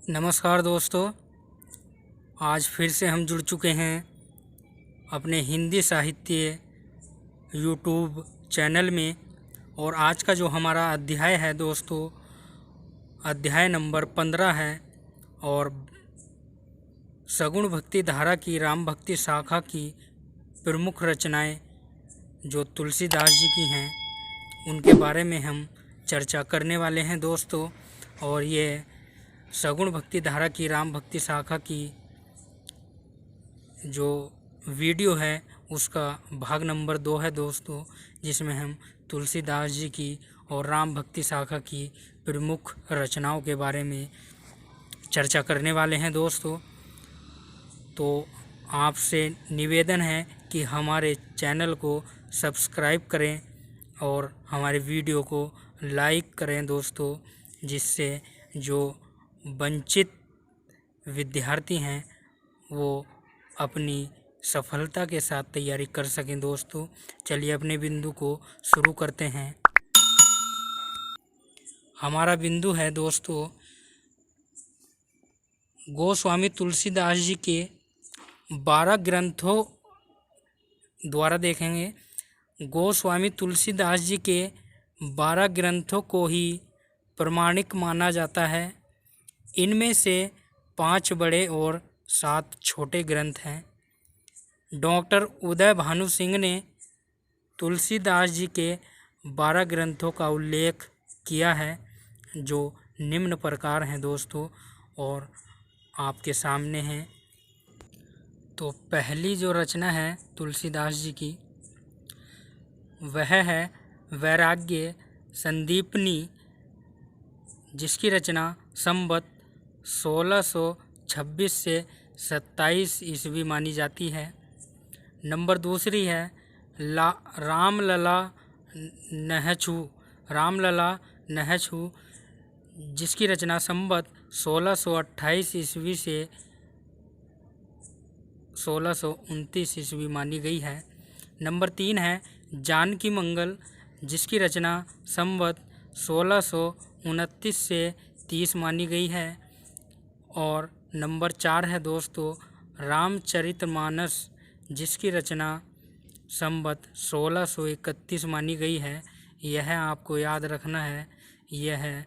नमस्कार दोस्तों, आज फिर से हम जुड़ चुके हैं अपने हिंदी साहित्य यूट्यूब चैनल में। और आज का जो हमारा अध्याय है दोस्तों, अध्याय नंबर 15 है। और सगुण भक्ति धारा की राम भक्ति शाखा की प्रमुख रचनाएं जो तुलसीदास जी की हैं, उनके बारे में हम चर्चा करने वाले हैं दोस्तों। और ये सगुण भक्ति धारा की राम भक्ति शाखा की जो वीडियो है उसका भाग नंबर 2 है दोस्तों, जिसमें हम तुलसीदास जी की और राम भक्ति शाखा की प्रमुख रचनाओं के बारे में चर्चा करने वाले हैं दोस्तों। तो आपसे निवेदन है कि हमारे चैनल को सब्सक्राइब करें और हमारे वीडियो को लाइक करें दोस्तों, जिससे जो वंचित विद्यार्थी हैं वो अपनी सफलता के साथ तैयारी कर सकें दोस्तों। चलिए अपने बिंदु को शुरू करते हैं। हमारा बिंदु है दोस्तों, गोस्वामी तुलसीदास जी के 12 ग्रंथों द्वारा देखेंगे। गोस्वामी तुलसीदास जी के 12 ग्रंथों को ही प्रमाणिक माना जाता है। इनमें से 5 बड़े और 7 छोटे ग्रंथ हैं। डॉक्टर उदय भानु सिंह ने तुलसीदास जी के 12 ग्रंथों का उल्लेख किया है, जो निम्न प्रकार हैं दोस्तों, और आपके सामने हैं। तो पहली जो रचना है तुलसीदास जी की, वह है वैराग्य संदीपनी, जिसकी रचना संवत 1626 से 27 ईस्वी मानी जाती है। नंबर दूसरी है रामलला नहछु, जिसकी रचना संवत 1628 ईस्वी से 1629 ईस्वी मानी गई है। नंबर 3 है जानकी मंगल, जिसकी रचना संवत 1629 से 30 मानी गई है। और नंबर 4 है दोस्तों रामचरितमानस, जिसकी रचना संवत 1631 मानी गई है। यह आपको याद रखना है, यह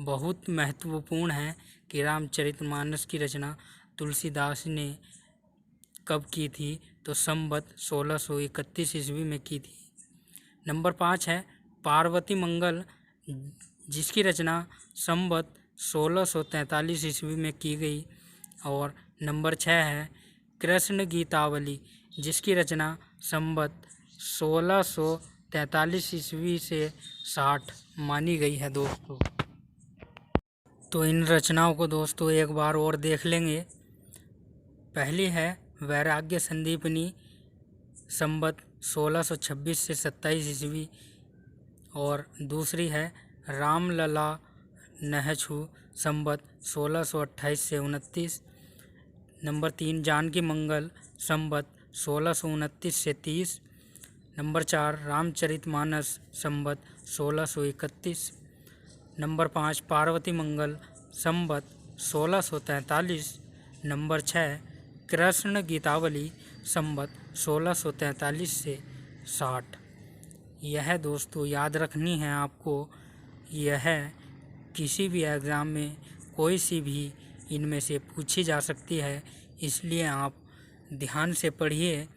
बहुत महत्वपूर्ण है कि रामचरितमानस की रचना तुलसीदास ने कब की थी, तो संवत 1631 ईस्वी में की थी। नंबर 5 है पार्वती मंगल, जिसकी रचना संवत 1643 ईस्वी में की गई। और नंबर 6 है कृष्ण गीतावली, जिसकी रचना संवत 1643 ईस्वी से 60 मानी गई है दोस्तों। तो इन रचनाओं को दोस्तों एक बार और देख लेंगे। पहली है वैराग्य संदीपनी, संवत 1626 से 27 ईस्वी। और दूसरी है रामलला नहछु, संवत 1628 से 29। नंबर 3 जानकी मंगल, संवत 1629 से 30। नंबर 4 रामचरितमानस, संवत 1631। नंबर 5 पार्वती मंगल, संवत 1643। नंबर 6 कृष्ण गीतावली, संवत 1643 से 60। यह दोस्तों याद रखनी है आपको। यह किसी भी एग्ज़ाम में कोई सी भी इनमें से पूछी जा सकती है, इसलिए आप ध्यान से पढ़िए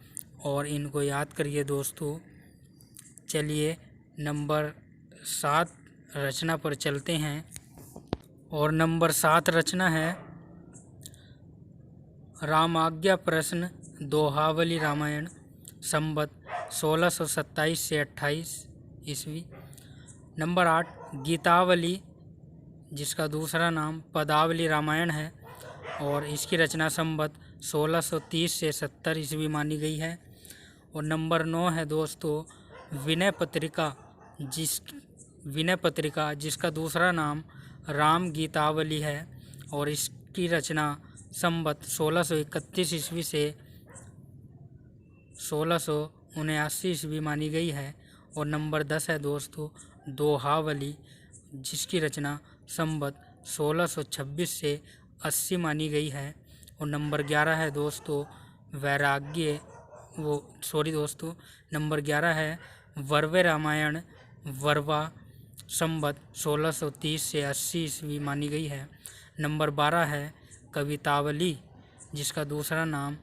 और इनको याद करिए दोस्तों। चलिए नंबर 7 रचना पर चलते हैं। और नंबर 7 रचना है रामाज्ञा प्रश्न दोहावली रामायण, संवत 1627 से 28 ईस्वी। नंबर 8 गीतावली, जिसका दूसरा नाम पदावली रामायण है, और इसकी रचना संवत 1630 से 70 ईस्वी मानी गई है। और नंबर 9 है दोस्तों विनय पत्रिका, जिसका दूसरा नाम राम गीतावली है, और इसकी रचना संवत 1631 ईस्वी से 1679 ईस्वी मानी गई है। और नंबर 10 है दोस्तों दोहावली, जिसकी रचना संवत 1626 से 80 मानी गई है। और नंबर 11 है दोस्तों वैराग्य नंबर 11 है वर्वे रामायण वर्वा संवत 1630 से 80 ईस्वी मानी गई है। नंबर 12 है कवितावली, जिसका दूसरा नाम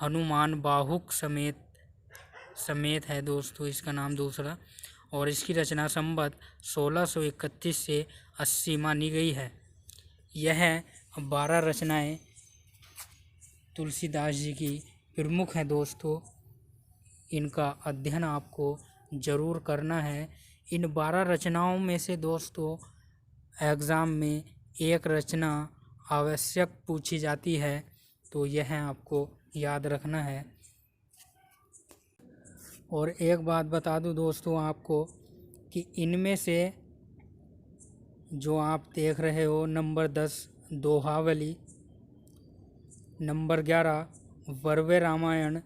हनुमान बाहुक समेत है दोस्तों, इसका नाम दूसरा, और इसकी रचना संवत 1631 से 80 मानी गई है। यह 12 रचनाएं तुलसीदास जी की प्रमुख हैं दोस्तों। इनका अध्ययन आपको ज़रूर करना है। इन 12 रचनाओं में से दोस्तों एग्ज़ाम में एक रचना आवश्यक पूछी जाती है, तो यह आपको याद रखना है। और एक बात बता दूं दोस्तों आपको कि इनमें से जो आप देख रहे हो नंबर 10 दोहावली, नंबर 11 वर्वे रामायण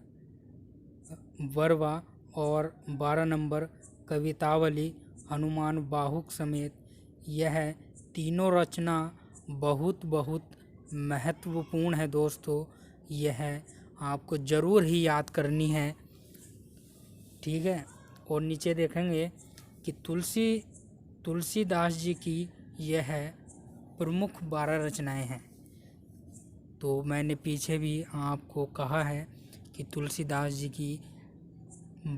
वर्वा और 12 नंबर कवितावली हनुमान बाहुक समेत, यह तीनों रचना बहुत महत्वपूर्ण है दोस्तों। यह आपको ज़रूर ही याद करनी है, ठीक है। और नीचे देखेंगे कि तुलसीदास जी की यह प्रमुख 12 रचनाएं हैं। तो मैंने पीछे भी आपको कहा है कि तुलसीदास जी की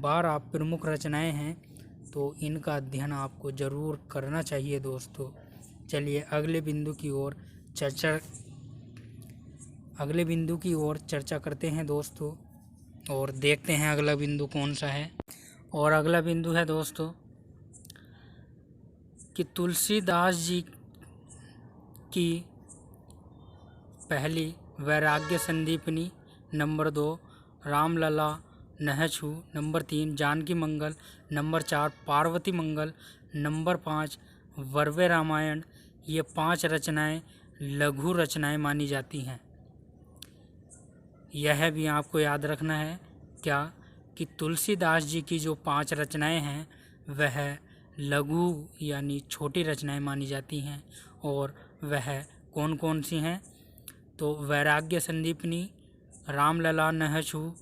12 प्रमुख रचनाएं हैं, तो इनका अध्ययन आपको ज़रूर करना चाहिए दोस्तों। चलिए अगले बिंदु की ओर चर्चा करते हैं दोस्तों, और देखते हैं अगला बिंदु कौन सा है। और अगला बिंदु है दोस्तों कि तुलसीदास जी की पहली वैराग्य संदीपनी, नंबर 2 रामलला नहछु, नंबर 3 जानकी मंगल, नंबर 4 पार्वती मंगल, नंबर 5 वर्वे रामायण, ये 5 रचनाएं लघु रचनाएं मानी जाती हैं। यह भी आपको याद रखना है क्या कि तुलसीदास जी की जो 5 रचनाएं हैं वह लघु यानी छोटी रचनाएं मानी जाती हैं। और वह कौन कौन सी हैं? तो वैराग्य संदीपनी, रामलला नहछु,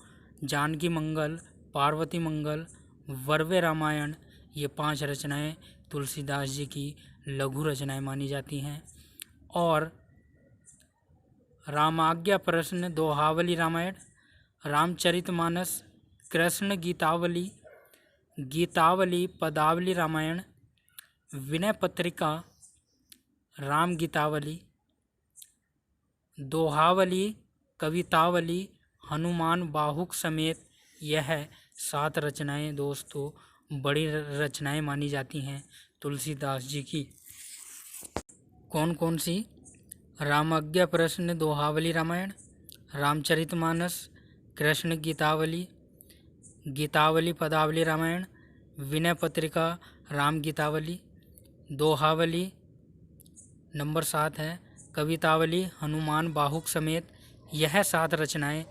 जानकी मंगल, पार्वती मंगल, वर्वे रामायण, ये 5 रचनाएं तुलसीदास जी की लघु रचनाएं मानी जाती हैं। और रामाज्ञा प्रश्न दोहावली रामायण, रामचरितमानस, कृष्ण गीतावली पदावली रामायण, विनय पत्रिका, राम गीतावली, दोहावली, कवितावली, हनुमान बाहुक समेत, यह 7 रचनाएं दोस्तों बड़ी रचनाएं मानी जाती हैं तुलसीदास जी की। कौन कौन सी? रामाज्ञा प्रश्न दोहावली रामायण, रामचरितमानस, कृष्ण गीतावली पदावली रामायण, विनय पत्रिका, राम गीतावली, दोहावली, नंबर 7 है कवितावली, हनुमान बाहुक समेत, यह 7 रचनाएं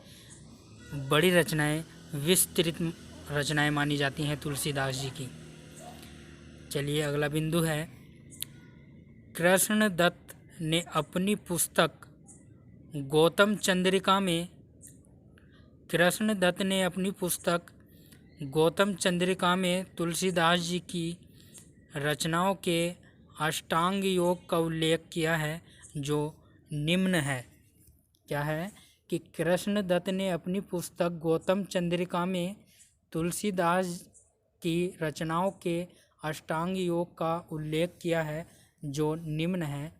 बड़ी रचनाएं विस्तृत रचनाएं मानी जाती हैं तुलसीदास जी की। चलिए अगला बिंदु है कृष्णदत्त ने अपनी पुस्तक गौतम चंद्रिका में तुलसीदास जी की रचनाओं के अष्टांग योग का उल्लेख किया है, जो निम्न है। क्या है कि कृष्णदत्त ने अपनी पुस्तक गौतम चंद्रिका में तुलसीदास की रचनाओं के अष्टांग योग का उल्लेख किया है, जो निम्न है।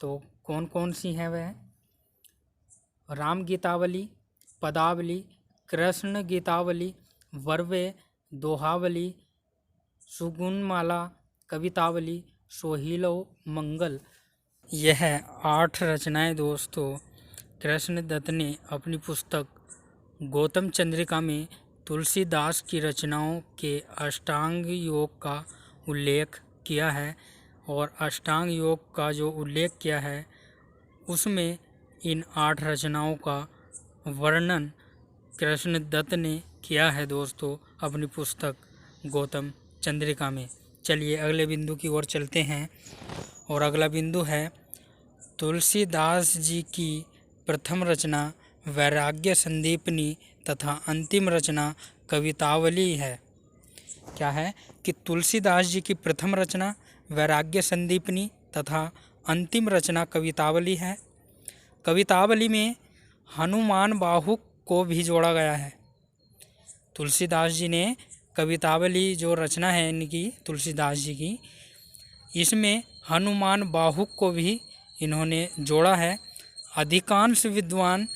तो कौन कौन सी हैं वह? राम गीतावली, पदावली, कृष्ण गीतावली, वर्वे, दोहावली, सुगुणमाला, कवितावली, सोहिलो मंगल, यह 8 रचनाएं दोस्तों कृष्णदत्त ने अपनी पुस्तक गौतम चंद्रिका में तुलसीदास की रचनाओं के अष्टांग योग का उल्लेख किया है। और अष्टांग योग का जो उल्लेख किया है उसमें इन 8 रचनाओं का वर्णन कृष्णदत्त ने किया है दोस्तों अपनी पुस्तक गौतम चंद्रिका में। चलिए अगले बिंदु की ओर चलते हैं, और अगला बिंदु है तुलसीदास जी की प्रथम रचना वैराग्य संदीपनी तथा अंतिम रचना कवितावली है। क्या है कि तुलसीदास जी की प्रथम रचना वैराग्य संदीपनी तथा अंतिम रचना कवितावली है। कवितावली में हनुमान बाहुक को भी जोड़ा गया है। तुलसीदास जी ने कवितावली जो रचना है इनकी तुलसीदास जी की, इसमें हनुमान बाहुक को भी इन्होंने जोड़ा है। अधिकांश विद्वान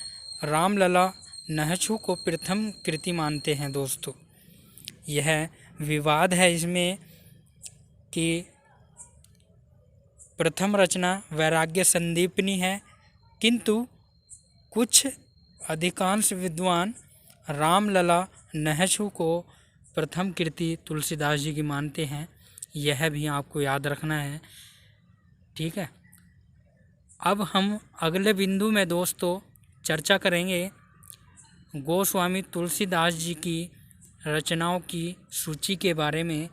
रामलला नहशु को प्रथम कृति मानते हैं दोस्तों। यह विवाद है इसमें कि प्रथम रचना वैराग्य संदीपनी है, किंतु कुछ अधिकांश विद्वान रामलला नहशु को प्रथम कृति तुलसीदास जी की मानते हैं। यह भी आपको याद रखना है, ठीक है। अब हम अगले बिंदु में दोस्तों चर्चा करेंगे गोस्वामी तुलसीदास जी की रचनाओं की सूची के बारे में।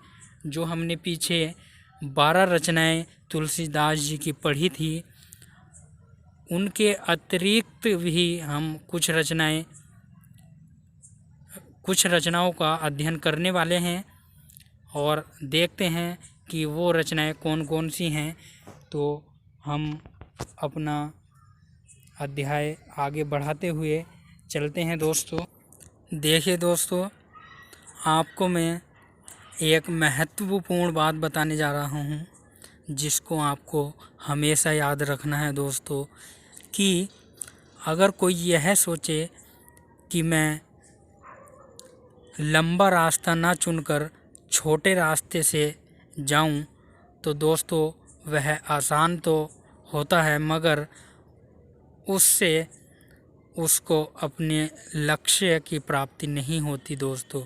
जो हमने पीछे 12 रचनाएं तुलसीदास जी की पढ़ी थी, उनके अतिरिक्त भी हम कुछ रचनाओं का अध्ययन करने वाले हैं और देखते हैं कि वो रचनाएं कौन कौन सी हैं। तो हम अपना अध्याय आगे बढ़ाते हुए चलते हैं दोस्तों। देखिए दोस्तों, आपको मैं एक महत्वपूर्ण बात बताने जा रहा हूँ, जिसको आपको हमेशा याद रखना है दोस्तों, कि अगर कोई यह सोचे कि मैं लंबा रास्ता ना चुनकर छोटे रास्ते से जाऊं, तो दोस्तों वह आसान तो होता है, मगर उससे उसको अपने लक्ष्य की प्राप्ति नहीं होती दोस्तों।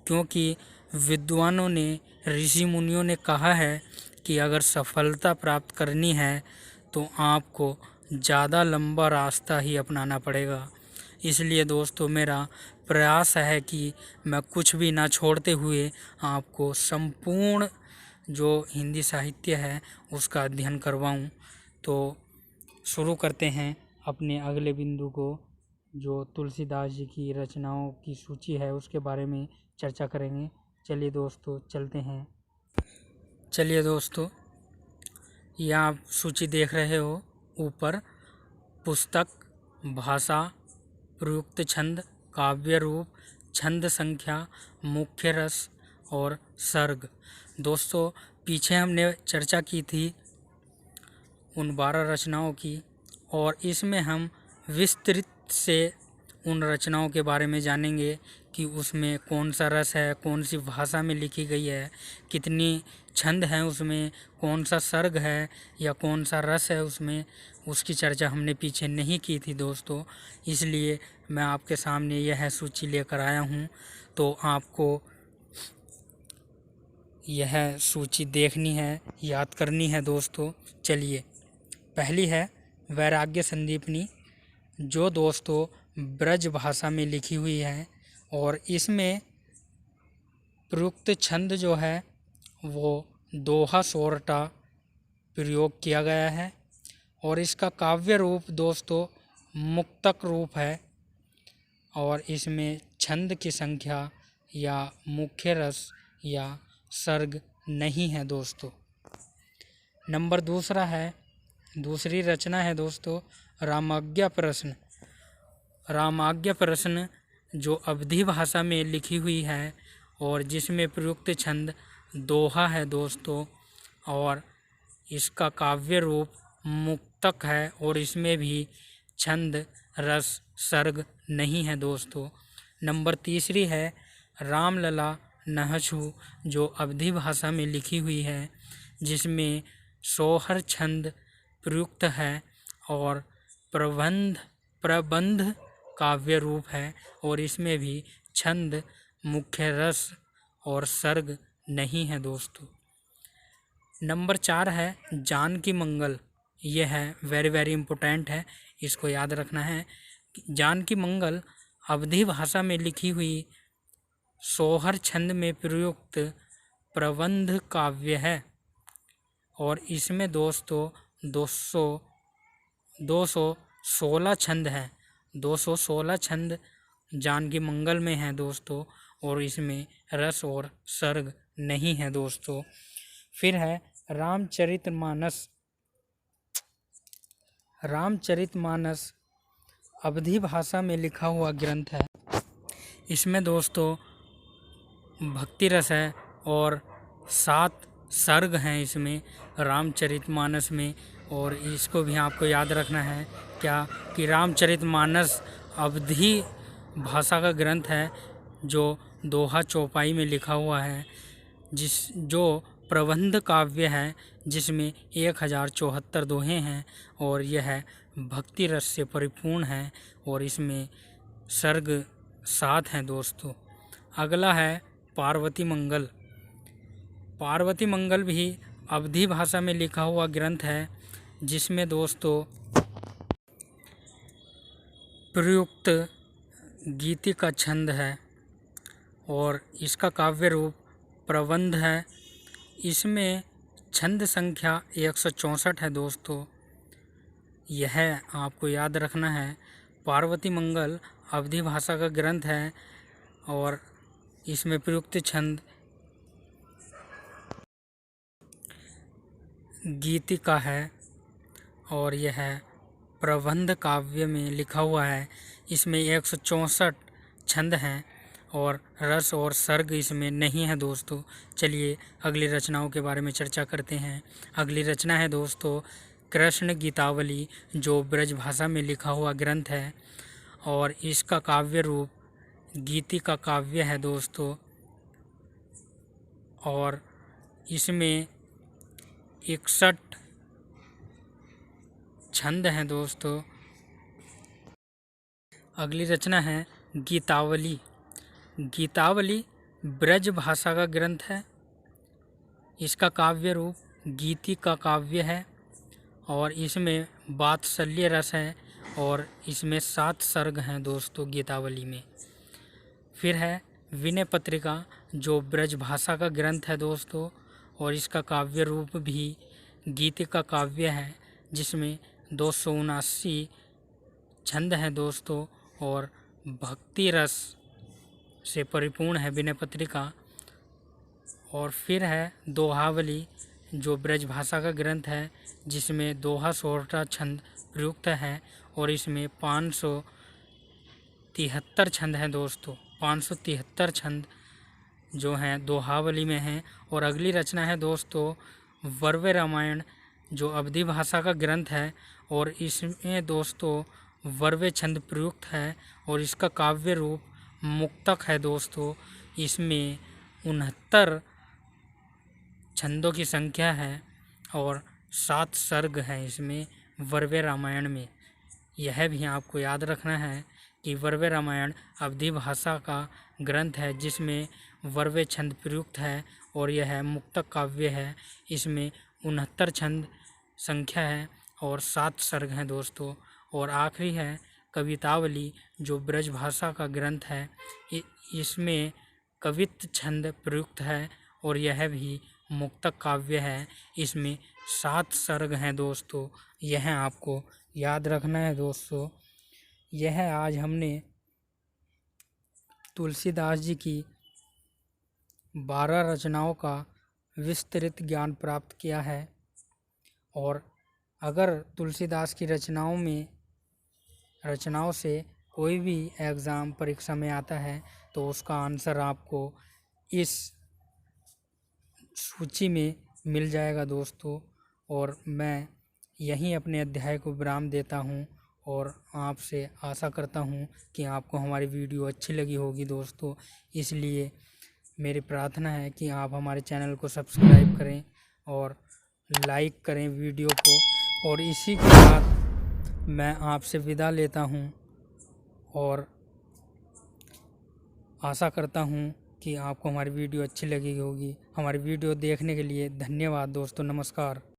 क्योंकि विद्वानों ने, ऋषि मुनियों ने कहा है कि अगर सफलता प्राप्त करनी है तो आपको ज़्यादा लंबा रास्ता ही अपनाना पड़ेगा। इसलिए दोस्तों मेरा प्रयास है कि मैं कुछ भी ना छोड़ते हुए आपको संपूर्ण जो हिंदी साहित्य है उसका अध्ययन करवाऊं। तो शुरू करते हैं अपने अगले बिंदु को, जो तुलसीदास जी की रचनाओं की सूची है उसके बारे में चर्चा करेंगे। चलिए दोस्तों चलते हैं। चलिए दोस्तों, यह आप सूची देख रहे हो ऊपर। पुस्तक, भाषा, प्रयुक्त छंद, काव्य रूप, छंद संख्या, मुख्य रस और सर्ग। दोस्तों पीछे हमने चर्चा की थी उन 12 रचनाओं की, और इसमें हम विस्तृत से उन रचनाओं के बारे में जानेंगे कि उसमें कौन सा रस है, कौन सी भाषा में लिखी गई है, कितनी छंद हैं उसमें, कौन सा सर्ग है या कौन सा रस है उसमें। उसकी चर्चा हमने पीछे नहीं की थी दोस्तों, इसलिए मैं आपके सामने यह सूची लेकर आया हूँ। तो आपको यह सूची देखनी है, याद करनी है दोस्तों। चलिए, पहली है वैराग्य संदीपनी, जो दोस्तों ब्रज भाषा में लिखी हुई है, और इसमें प्रयुक्त छंद जो है वो दोहा सोरठा प्रयोग किया गया है, और इसका काव्य रूप दोस्तों मुक्तक रूप है, और इसमें छंद की संख्या या मुख्य रस या सर्ग नहीं है दोस्तों। नंबर दूसरी रचना है दोस्तों रामाज्ञा प्रश्न। रामाज्ञा प्रश्न जो अवधी भाषा में लिखी हुई है, और जिसमें प्रयुक्त छंद दोहा है दोस्तों, और इसका काव्य रूप मुक्तक है, और इसमें भी छंद रस सर्ग नहीं है दोस्तों। नंबर तीसरी है रामलला नहशु, जो अवधी भाषा में लिखी हुई है, जिसमें सोहर छंद प्रयुक्त है, और प्रबंध काव्य रूप है, और इसमें भी छंद मुख्य रस और सर्ग नहीं है दोस्तों। नंबर 4 है जानकी मंगल। यह है वेरी वेरी इम्पोर्टेंट है, इसको याद रखना है। जानकी मंगल अवधी भाषा में लिखी हुई सोहर छंद में प्रयुक्त प्रबंध काव्य है, और इसमें दोस्तों 216 छंद हैं। 216 छंद जानकी मंगल में हैं दोस्तों, और इसमें रस और सर्ग नहीं है दोस्तों। फिर है रामचरितमानस अवधी भाषा में लिखा हुआ ग्रंथ है। इसमें दोस्तों भक्ति रस है और 7 सर्ग हैं इसमें रामचरितमानस में। और इसको भी आपको याद रखना है क्या कि रामचरितमानस अवधी भाषा का ग्रंथ है जो दोहा चौपाई में लिखा हुआ है, जो प्रबंध काव्य है, जिसमें 1074 दोहे हैं और यह भक्ति रस से परिपूर्ण है और इसमें सर्ग 7 हैं दोस्तों। अगला है पार्वती मंगल। पार्वती मंगल भी अवधी भाषा में लिखा हुआ ग्रंथ है, जिसमें दोस्तों प्रयुक्त गीति का छंद है और इसका काव्य रूप प्रबंध है। इसमें छंद संख्या 164 है दोस्तों। यह आपको याद रखना है। पार्वती मंगल अवधी भाषा का ग्रंथ है और इसमें प्रयुक्त छंद गीति का है और यह प्रबंध काव्य में लिखा हुआ है। इसमें 164 छंद हैं और रस और सर्ग इसमें नहीं है दोस्तों। चलिए अगली रचनाओं के बारे में चर्चा करते हैं। अगली रचना है दोस्तों कृष्ण गीतावली, जो ब्रज भाषा में लिखा हुआ ग्रंथ है और इसका काव्य रूप गीति का काव्य है दोस्तों। और इसमें 61 छंद हैं दोस्तों। अगली रचना है गीतावली। गीतावली ब्रज भाषा का ग्रंथ है। इसका काव्य रूप गीति का काव्य है और इसमें वात्सल्य रस है और इसमें 7 सर्ग हैं दोस्तों गीतावली में। फिर है विनय पत्रिका, जो ब्रज भाषा का ग्रंथ है दोस्तों और इसका काव्य रूप भी गीति का काव्य है, जिसमें 279 छंद हैं दोस्तों और भक्ति रस से परिपूर्ण है विनय पत्रिका। और फिर है दोहावली, जो ब्रज भाषा का ग्रंथ है, जिसमें दोहा 16 छंद प्रयुक्त है और इसमें 573 छंद हैं दोस्तों। 573 छंद जो हैं दोहावली में हैं। और अगली रचना है दोस्तों वर्वे रामायण, जो अवधी भाषा का ग्रंथ है और इसमें दोस्तों वर्वे छंद प्रयुक्त है और इसका काव्य रूप मुक्तक है दोस्तों। इसमें 69 छंदों की संख्या है और 7 सर्ग हैं इसमें वर्वे रामायण में। यह भी आपको याद रखना है कि वर्वे रामायण अवधी भाषा का ग्रंथ है, जिसमें वर्वे छंद प्रयुक्त है और यह मुक्तक काव्य है। इसमें 69 छंद संख्या है और 7 सर्ग हैं दोस्तों। और आखिरी है कवितावली, जो ब्रज भाषा का ग्रंथ है। इसमें कवित्त छंद प्रयुक्त है और यह भी मुक्तक काव्य है। इसमें 7 सर्ग हैं दोस्तों। यह आपको याद रखना है दोस्तों। यह आज हमने तुलसीदास जी की 12 रचनाओं का विस्तृत ज्ञान प्राप्त किया है। और अगर तुलसीदास की रचनाओं से कोई भी एग्ज़ाम परीक्षा में आता है तो उसका आंसर आपको इस सूची में मिल जाएगा दोस्तों। और मैं यहीं अपने अध्याय को विराम देता हूं और आपसे आशा करता हूं कि आपको हमारी वीडियो अच्छी लगी होगी दोस्तों। इसलिए मेरी प्रार्थना है कि आप हमारे चैनल को सब्सक्राइब करें और लाइक करें वीडियो को। और इसी के साथ मैं आपसे विदा लेता हूं और आशा करता हूं कि आपको हमारी वीडियो अच्छी लगी होगी। हमारी वीडियो देखने के लिए धन्यवाद दोस्तों। नमस्कार।